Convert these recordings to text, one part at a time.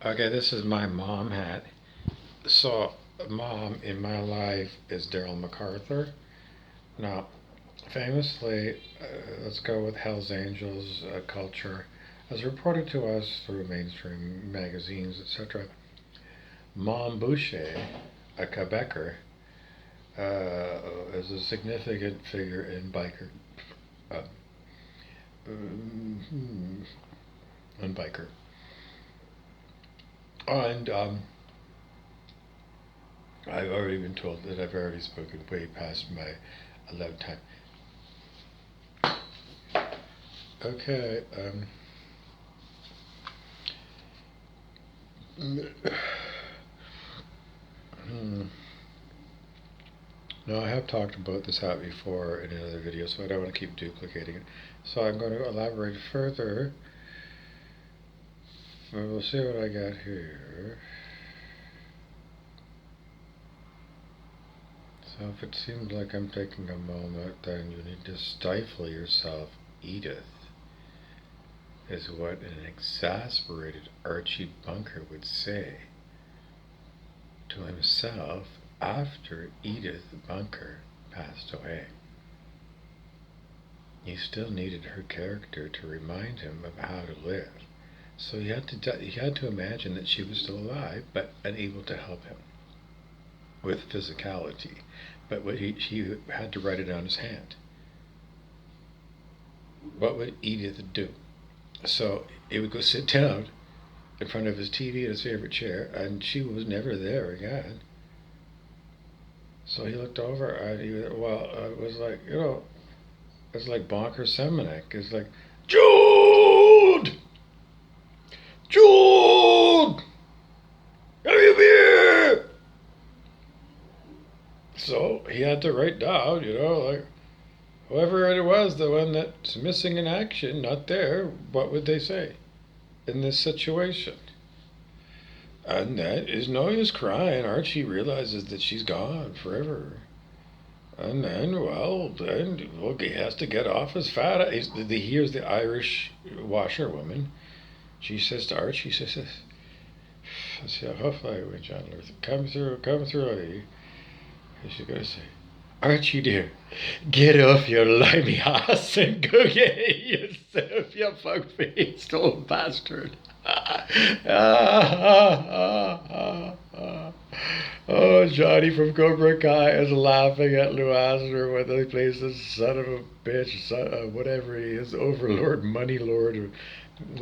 Okay, this is my mom hat. So, mom in my life is Daryl MacArthur. Now, famously, let's go with Hell's Angels culture, as reported to us through mainstream magazines, etc. Mom Boucher, a Quebecer, is a significant figure in biker. Uh, in biker. And I've already been told that I've already spoken way past my allowed time. Okay. Now, I have talked about this hat before in another video, so I don't want to keep duplicating it. So I'm going to elaborate further. We'll see what I got here. So if it seems like I'm taking a moment, then you need to stifle yourself. Edith is what an exasperated Archie Bunker would say to himself after Edith Bunker passed away. He still needed her character to remind him of how to live. So he had to imagine that she was still alive, but unable to help him with physicality. But he had to write it on his hand. What would Edith do? So he would go sit down in front of his TV in his favorite chair, and she was never there again. So he looked over, and it was like, it's like Bonker Semenek. It's like, Jude! Jude! Have you beer? So he had to write down, like, whoever it was, the one that's missing in action, not there, what would they say in this situation? And that is no use crying. Archie realizes that she's gone forever. And then, he has to get off his fat. He hears the Irish washerwoman. She says to Archie, she says, hopefully, John Luther, come through, lady. She's going to say, Archie dear, get off your limey ass and go get yourself, you fuck-faced old bastard. Oh, Johnny from Cobra Kai is laughing at Lou Asner when he plays this son of a bitch, whatever he is, Overlord, Money Lord, or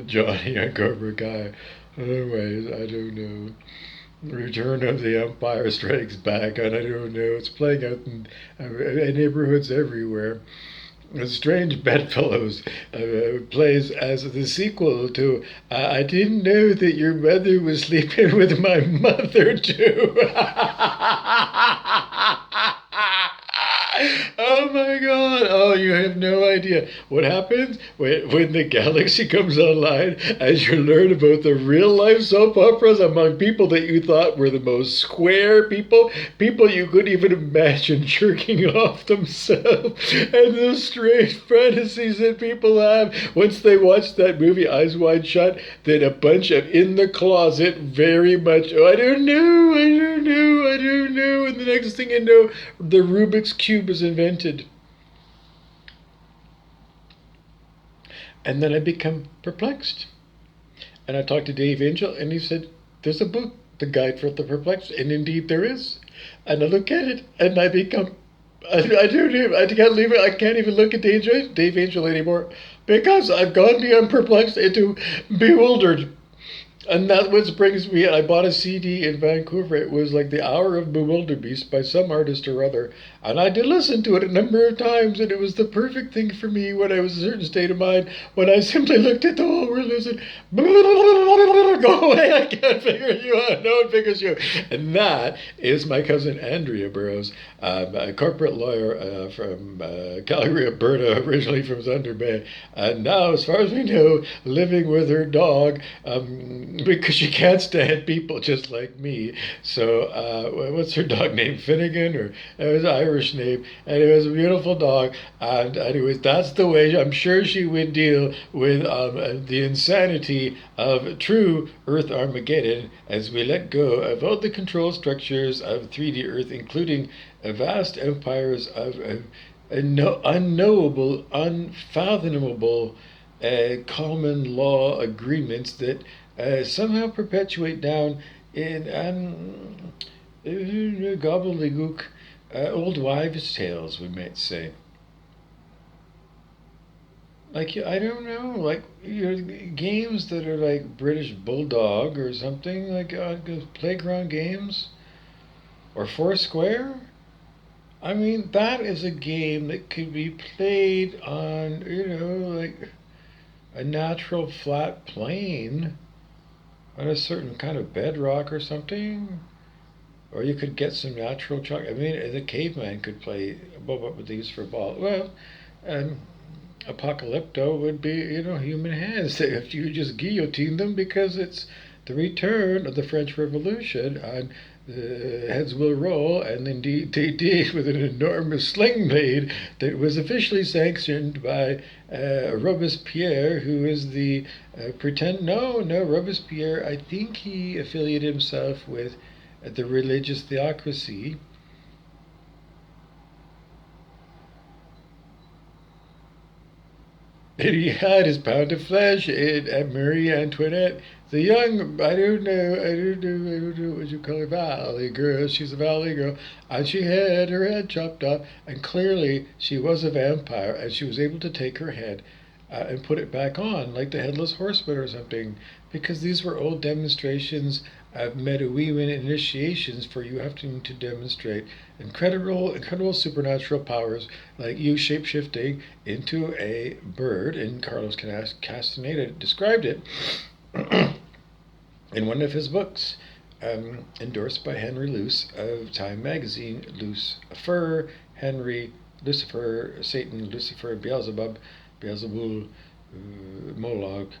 Johnny on Cobra Kai. Anyways, I don't know. Return of the Empire Strikes Back, and I don't know. It's playing out in neighborhoods everywhere. A Strange Bedfellows plays as the sequel to I Didn't Know That Your Mother Was Sleeping With My Mother Too. Oh my god. Oh, you have no idea. What happens when the galaxy comes online, as you learn about the real life soap operas among people that you thought were the most square people you couldn't even imagine jerking off themselves, and the strange fantasies that people have once they watch that movie Eyes Wide Shut, then a bunch of in the closet very much, oh, I don't know, and the next thing you know, the Rubik's Cube is invented. And then I become perplexed. And I talked to Dave Angel, and he said, there's a book, The Guide for the Perplexed, and indeed there is. And I look at it, and I become, I can't leave it, I can't even look at Dave Angel anymore, because I've gone beyond perplexed into bewildered. And that what brings me, I bought a CD in Vancouver. It was like The Hour of Bewilderbeast by some artist or other. And I did listen to it a number of times, and it was the perfect thing for me when I was in a certain state of mind, when I simply looked at the whole world and said, go away, I can't figure you out, no one figures you out. And that is my cousin Andrea Burrows, a corporate lawyer from Calgary, Alberta, originally from Thunder Bay. And now, as far as we know, living with her dog, because she can't stand people just like me. So, what's her dog name? Finnegan, or it was an Irish name, and it was a beautiful dog. And anyways, that's the way I'm sure she would deal with the insanity of true Earth Armageddon as we let go of all the control structures of 3D Earth, including vast empires of unknowable, unfathomable common law agreements that somehow perpetuate down in gobbledygook, old wives' tales, we might say. Like, I don't know, like, games that are like British Bulldog or something, like playground games or Foursquare. I mean, that is a game that could be played on, like a natural flat plane on a certain kind of bedrock or something. Or you could get some natural chalk. I mean, the caveman could play, what would they use for a ball? Well, um, Apocalypto would be, human hands. If you just guillotine them because it's the return of the French Revolution, and heads will roll, and indeed they did, with an enormous sling blade that was officially sanctioned by Robespierre, who is the no, Robespierre, I think he affiliated himself with the religious theocracy. And he had his pound of flesh and Marie Antoinette, the young, I don't know what you call her, valley girl. She's a valley girl. And she had her head chopped off. And clearly she was a vampire, and she was able to take her head and put it back on, like the Headless Horseman or something. Because these were old demonstrations of Medewiman initiations for you having to demonstrate incredible supernatural powers, like you shape-shifting into a bird. And Carlos Castaneda described it in one of his books, endorsed by Henry Luce of Time magazine. Lucifer, Henry, Lucifer, Satan, Lucifer, Beelzebub, Beelzebul, Moloch,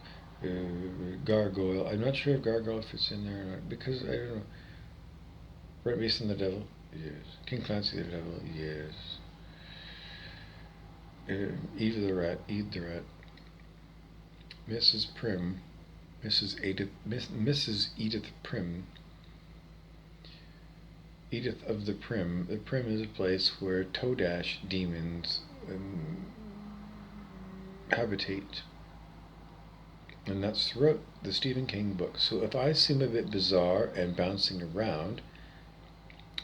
Gargoyle. I'm not sure if Gargoyle fits in there or not, because I don't know. Brent Mason the Devil, yes. King Clancy the Devil, yes. Eve the Rat, Mrs. Prim, Mrs. Edith Prim. Edith of the Prim. The Prim is a place where Todash demons habitate. And that's throughout the Stephen King books. So if I seem a bit bizarre and bouncing around,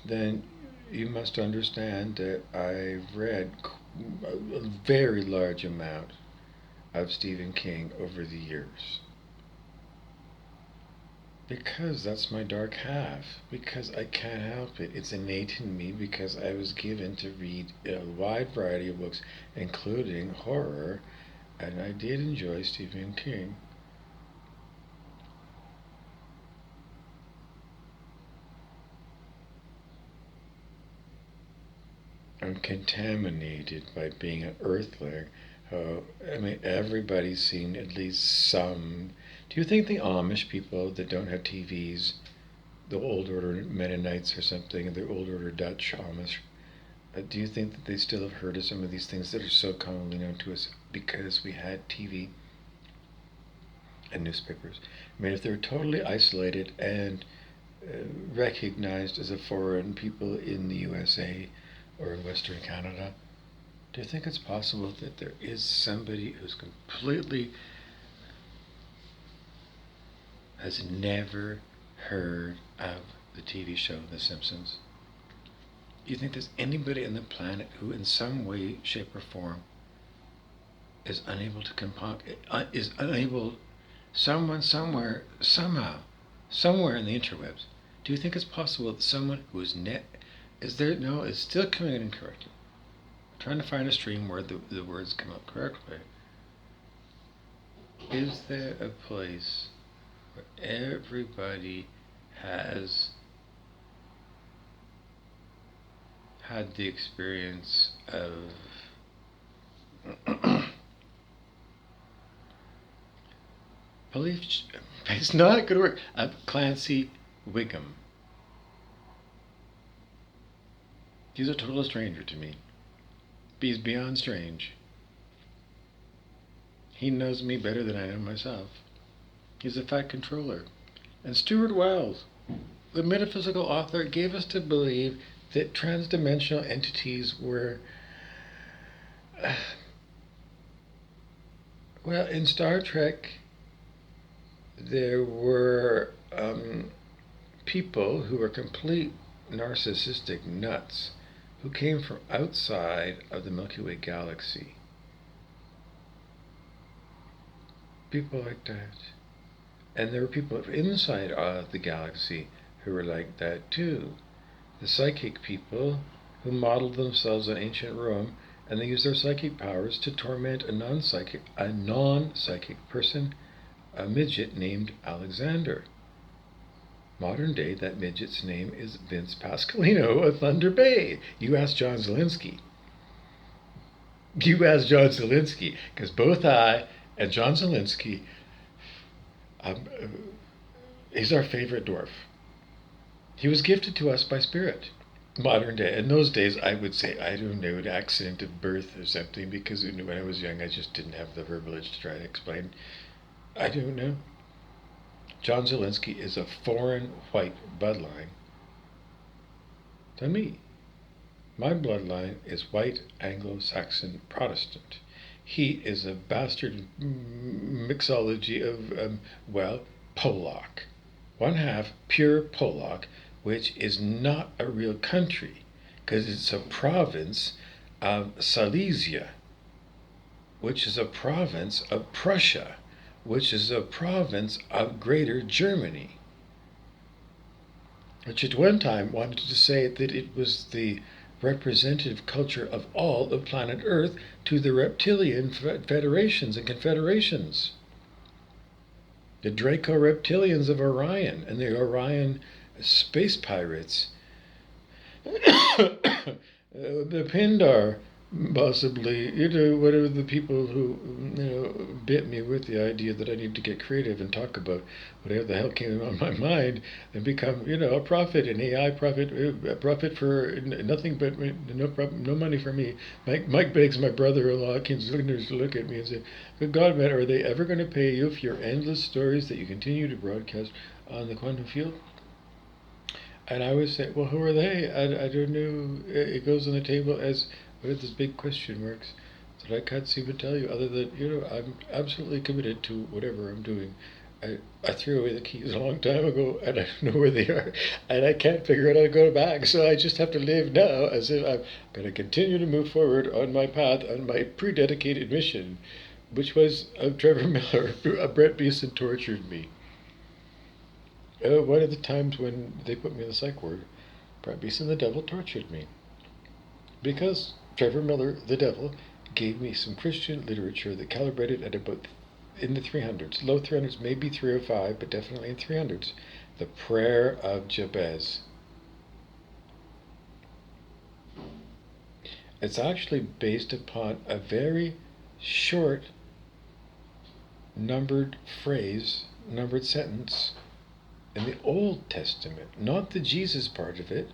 then you must understand that I've read a very large amount of Stephen King over the years. Because that's my dark half. Because I can't help it. It's innate in me, because I was given to read a wide variety of books, including horror, and I did enjoy Stephen King. I'm contaminated by being an earthling. I mean, everybody's seen at least some. Do you think the Amish people that don't have TVs, the old order Mennonites or something, the old order Dutch Amish, do you think that they still have heard of some of these things that are so commonly known to us because we had TV and newspapers? I mean, if they were totally isolated and recognized as a foreign people in the USA or in Western Canada, do you think it's possible that there is somebody who's completely has never heard of the TV show The Simpsons? Do you think there's anybody on the planet who in some way, shape, or form is unable someone somewhere, somehow, somewhere in the interwebs, do you think it's possible that someone who is it's still coming in incorrectly. I'm trying to find a stream where the words come out correctly. Is there a place where everybody has had the experience of it's not a good word, of Clancy Wiggum? He's a total stranger to me. He's beyond strange. He knows me better than I know myself. He's a fat controller. And Stuart Wells, the metaphysical author, gave us to believe that transdimensional entities were, well, in Star Trek, there were people who were complete narcissistic nuts who came from outside of the Milky Way galaxy. People like that. And there were people inside of the galaxy who were like that too. The psychic people who modeled themselves on ancient Rome, and they used their psychic powers to torment a non-psychic person, a midget named Alexander. Modern day, that midget's name is Vince Pasqualino of Thunder Bay. You ask John Zielinski. Because both I and John Zielinski, he's our favorite dwarf. He was gifted to us by spirit. Modern day. In those days, I would say, I don't know, an accident of birth or something, because when I was young, I just didn't have the verbiage to try to explain. I don't know. John Zielinski is a foreign white bloodline to me. My bloodline is white Anglo-Saxon Protestant. He is a bastard mixology of, Polak. One half pure Polak, which is not a real country, because it's a province of Silesia, which is a province of Prussia, which is a province of Greater Germany, which at one time wanted to say that it was the representative culture of all of planet Earth to the reptilian federations and confederations. The Draco reptilians of Orion and the Orion space pirates, the Pindar, possibly, whatever the people who, bit me with the idea that I need to get creative and talk about whatever the hell came on my mind and become, a prophet, an AI prophet, a prophet for nothing but no money for me. Mike Beggs, my brother-in-law, came to look at me and say, "Good God, man, are they ever going to pay you for your endless stories that you continue to broadcast on the quantum field?" And I would say, well, who are they? I don't know. It goes on the table as what are these big question marks that I can't seem to tell you, other than, I'm absolutely committed to whatever I'm doing. I threw away the keys a long time ago, and I don't know where they are, and I can't figure out how to go back, so I just have to live now as if I'm going to continue to move forward on my path, on my pre-dedicated mission, which was Trevor Miller. Brett Beeson tortured me. One of the times when they put me in the psych ward, Brett Beeson, the devil, tortured me. Because Trevor Miller, the devil, gave me some Christian literature that calibrated at about in the 300s, low 300s, maybe 305, but definitely in 300s. The Prayer of Jabez. It's actually based upon a very short numbered phrase, numbered sentence in the Old Testament, not the Jesus part of it,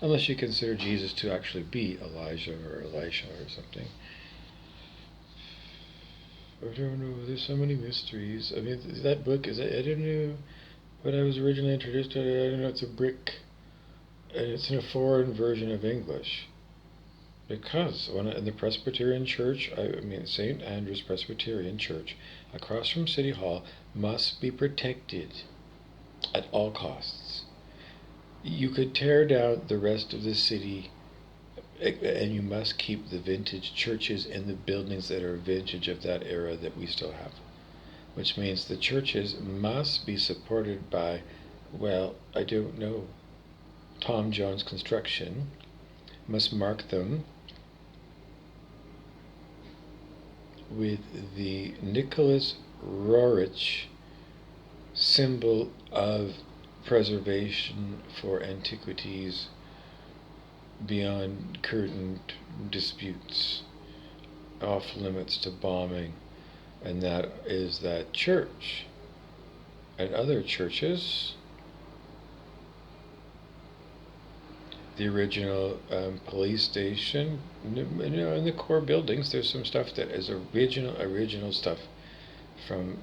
unless you consider Jesus to actually be Elijah or Elisha or something. I don't know, there's so many mysteries. I mean, that book is, I don't know when I was originally introduced to it, I don't know, it's a brick, and it's in a foreign version of English. Because in the Presbyterian Church, St. Andrew's Presbyterian Church, across from City Hall, must be protected at all costs. You could tear down the rest of the city, and you must keep the vintage churches and the buildings that are vintage of that era that we still have. Which means the churches must be supported by, I don't know, Tom Jones Construction, must mark them with the Nicholas Roerich symbol of preservation for antiquities beyond current disputes, off limits to bombing, and that is that church and other churches. The original police station, in the core buildings, there's some stuff that is original stuff from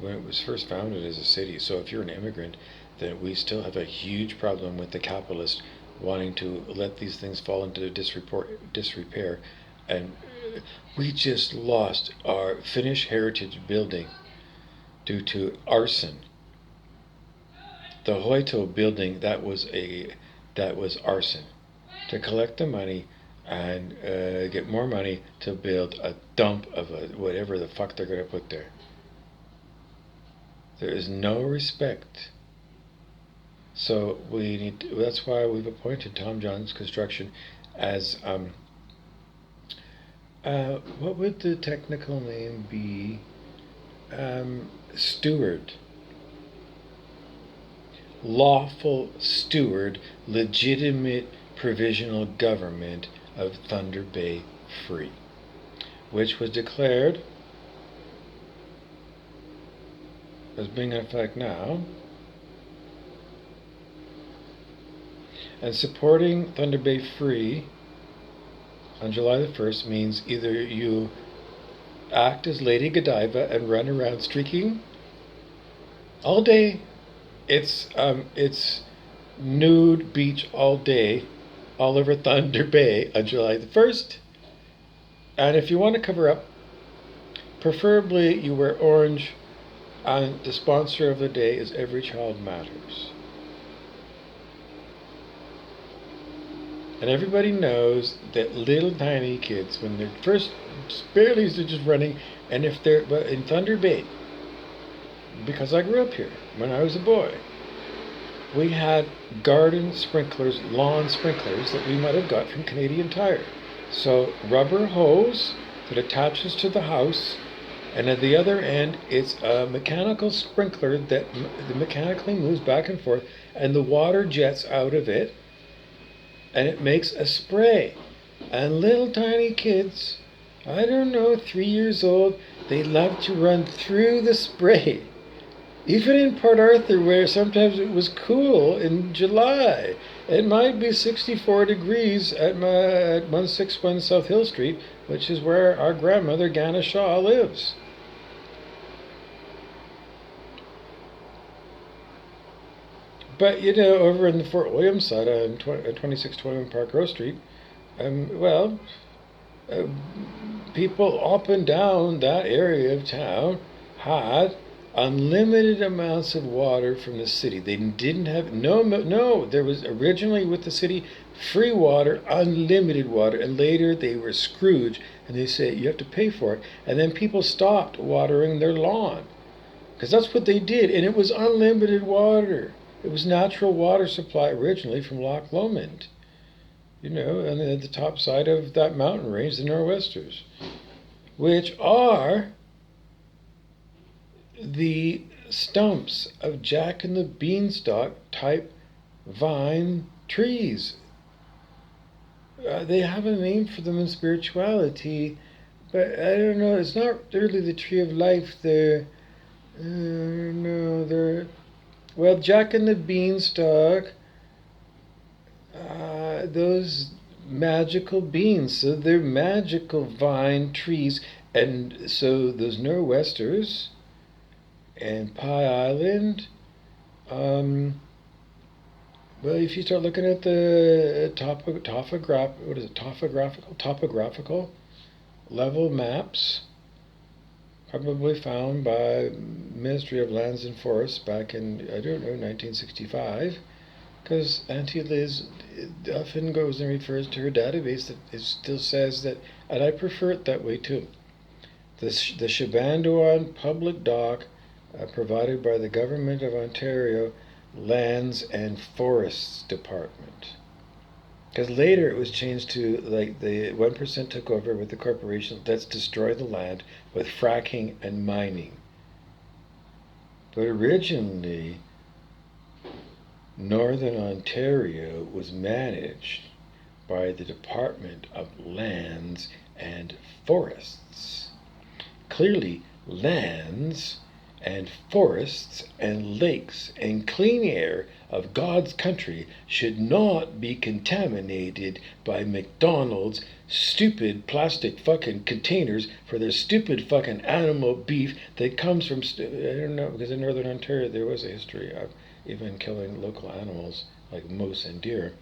when it was first founded as a city. So if you're an immigrant, then we still have a huge problem with the capitalists wanting to let these things fall into disrepair. And we just lost our Finnish heritage building due to arson. The Hoito building, that was arson, to collect the money and get more money to build a dump of whatever the fuck they're going to put there. There is no respect. So that's why we've appointed Tom John's Construction as what would the technical name be? Steward. Lawful steward, legitimate provisional government of Thunder Bay Free, which was declared as being in effect now. And supporting Thunder Bay Free on July the 1st means either you act as Lady Godiva and run around streaking all day. It's nude beach all day, all over Thunder Bay on July the 1st. And if you want to cover up, preferably you wear orange, and the sponsor of the day is Every Child Matters. And everybody knows that little tiny kids, when they're first barely just running, and if they're in Thunder Bay, because I grew up here when I was a boy, we had garden sprinklers, lawn sprinklers that we might have got from Canadian Tire. So rubber hose that attaches to the house, and at the other end it's a mechanical sprinkler that mechanically moves back and forth, and the water jets out of it, and it makes a spray. And little tiny kids, I don't know, 3 years old, they love to run through the spray. Even in Port Arthur, where sometimes it was cool in July, it might be 64 degrees at 161 South Hill Street, which is where our grandmother, Ganna Shaw, lives. But, over in the Fort William side on 2621 Park Row Street, people up and down that area of town had unlimited amounts of water from the city. They didn't have, there was originally with the city free water, unlimited water, and later they were Scrooge, and they say you have to pay for it. And then people stopped watering their lawn, because that's what they did, and it was unlimited water. It was natural water supply originally from Loch Lomond, and at the top side of that mountain range, the Nor'westers, which are the stumps of Jack and the Beanstalk type vine trees. They have a name for them in spirituality, but I don't know, it's not really the tree of life. They're Jack and the Beanstalk, those magical beans, so they're magical vine trees. And so those Nor'westers and Pie Island, if you start looking at the topographical level maps, probably found by Ministry of Lands and Forests back in, 1965, because Auntie Liz often goes and refers to her database that it still says that, and I prefer it that way too. The Shabandoan Public Dock, provided by the Government of Ontario Lands and Forests Department. Because later it was changed to, the 1% took over with the corporation. Let's destroy the land with fracking and mining. But originally, Northern Ontario was managed by the Department of Lands and Forests. Clearly, lands and forests and lakes and clean air of God's country should not be contaminated by McDonald's stupid plastic fucking containers for their stupid fucking animal beef that comes from, I don't know, because in Northern Ontario there was a history of even killing local animals like moose and deer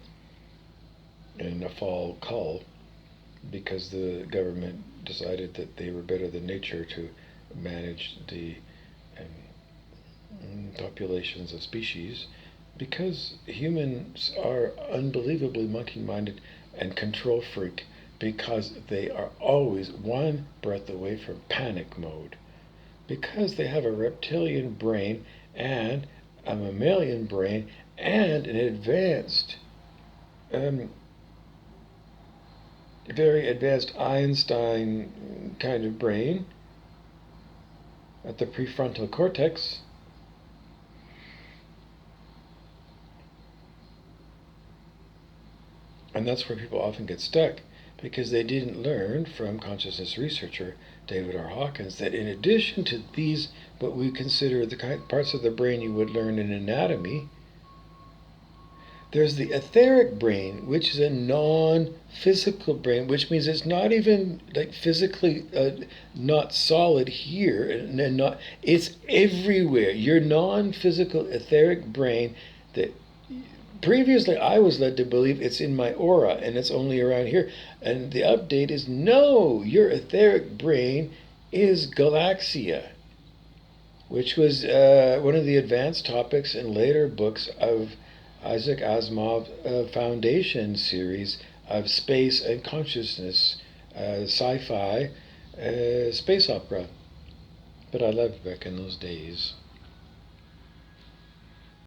in a fall cull because the government decided that they were better than nature to manage the populations of species, because humans are unbelievably monkey-minded and control freak, because they are always one breath away from panic mode, because they have a reptilian brain and a mammalian brain and an advanced very advanced Einstein kind of brain at the prefrontal cortex. And that's where people often get stuck, because they didn't learn from consciousness researcher David R. Hawkins that in addition to these, what we consider the kind parts of the brain you would learn in anatomy, there's the etheric brain, which is a non-physical brain, which means it's not even like physically not solid here, and not, it's everywhere. Your non-physical etheric brain that previously I was led to believe it's in my aura and it's only around here. And the update is no, your etheric brain is galaxia, which was one of the advanced topics in later books of Isaac Asimov's Foundation series of space and consciousness, sci-fi, space opera. But I loved back in those days.